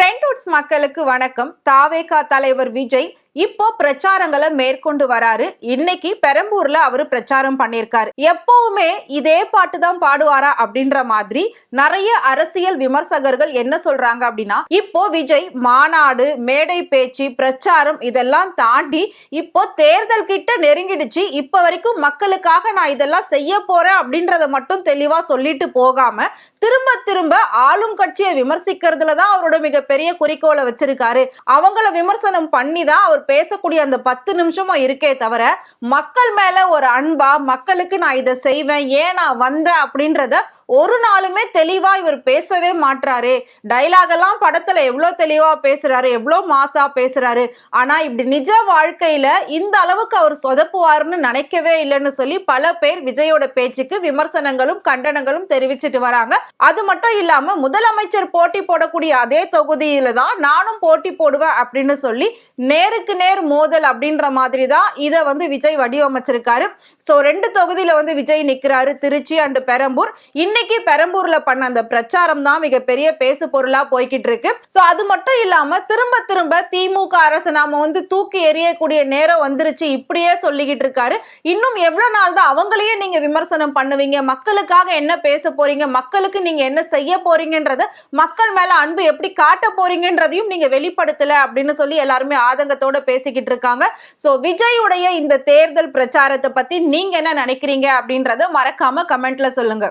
ஃப்ரெண்ட்வுட்ஸ் மக்களுக்கு வணக்கம். தாவேகா தலைவர் விஜய் இப்போ பிரச்சாரங்களை மேற்கொண்டு வராரு. இன்னைக்கு பெரம்பூர்ல அவரு பிரச்சாரம் பண்ணியிருக்காரு. எப்பவுமே இதே பாட்டு தான் பாடுவாரா அப்படின்ற மாதிரி நிறைய அரசியல் விமர்சகர்கள் என்ன சொல்றாங்க அப்படின்னா, இப்போ விஜய் மாநாடு, மேடை பேச்சு, பிரச்சாரம் இதெல்லாம் தாண்டி இப்போ தேர்தல் கிட்ட நெருங்கிடுச்சு. இப்ப வரைக்கும் மக்களுக்காக நான் இதெல்லாம் செய்ய போறேன் அப்படின்றத மட்டும் தெளிவா சொல்லிட்டு போகாம திரும்ப திரும்ப ஆளும் கட்சியை விமர்சிக்கிறதுலதான் அவரோட மிகப்பெரிய குறிக்கோளை வச்சிருக்காரு. அவங்கள விமர்சனம் பண்ணி தான் அவர் பேசக்கூடிய அந்த 10 நிமிஷமா இருக்கே தவிர மக்கள் மேல ஒரு அன்பா, மக்களுக்கு நான் இதை செய்வேன், ஏன் நான் வந்தேன் அப்படின்றத ஒரு நாளுமே தெளிவா இவர் பேசவே மாட்டாரு. டைலாக் எல்லாம் படத்துல எவ்வளவு தெளிவா பேசுறாரு, எவ்வளவு மாசா பேசுறாரு. ஆனா இப்படி நிஜ வாழ்க்கையில இந்த அளவுக்கு அவர் சொதப்புவாருன்னு நினைக்கவே இல்லைன்னு சொல்லி பல பேர் விஜயோட பேச்சுக்கு விமர்சனங்களும் கண்டனங்களும் தெரிவிச்சிட்டு வராங்க. அது மட்டும் இல்லாம முதலமைச்சர் போட்டி போடக்கூடிய அதே தொகுதியில தான் நானும் போட்டி போடுவேன் அப்படின்னு சொல்லி நேருக்கு நேர் மோதல் அப்படின்ற மாதிரி தான் இதை விஜய் வடிவமைச்சிருக்காரு. சோ 2 தொகுதியில விஜய் நிக்கிறாரு, திருச்சி அண்ட் பெரம்பூர். இன்னைக்கு பெரம்பூர்ல பண்ண அந்த பிரச்சாரம் தான் மிகப்பெரிய பேசு பொருளா போய்கிட்டு இருக்கு. சோ அது மட்டும் இல்லாம திரும்ப திரும்ப திமுக அரசு நாம தூக்கி எறியக்கூடிய நேரம் வந்துருச்சு இப்படியே சொல்லிக்கிட்டு இருக்காரு. இன்னும் எவ்வளவு நாள் தான் அவங்களையே நீங்க விமர்சனம் பண்ணுவீங்க? மக்களுக்காக என்ன பேச போறீங்க, மக்களுக்கு நீங்க என்ன செய்ய போறீங்கன்றத, மக்கள் மேல அன்பு எப்படி காட்ட போறீங்கன்றதையும் நீங்க வெளிப்படுத்தல அப்படின்னு சொல்லி எல்லாருமே ஆதங்கத்தோட பேசிக்கிட்டு இருக்காங்க. சோ விஜயுடைய இந்த தேர்தல் பிரச்சாரத்தை பத்தி நீங்க என்ன நினைக்கிறீங்க அப்படின்றத மறக்காம கமெண்ட்ல சொல்லுங்க.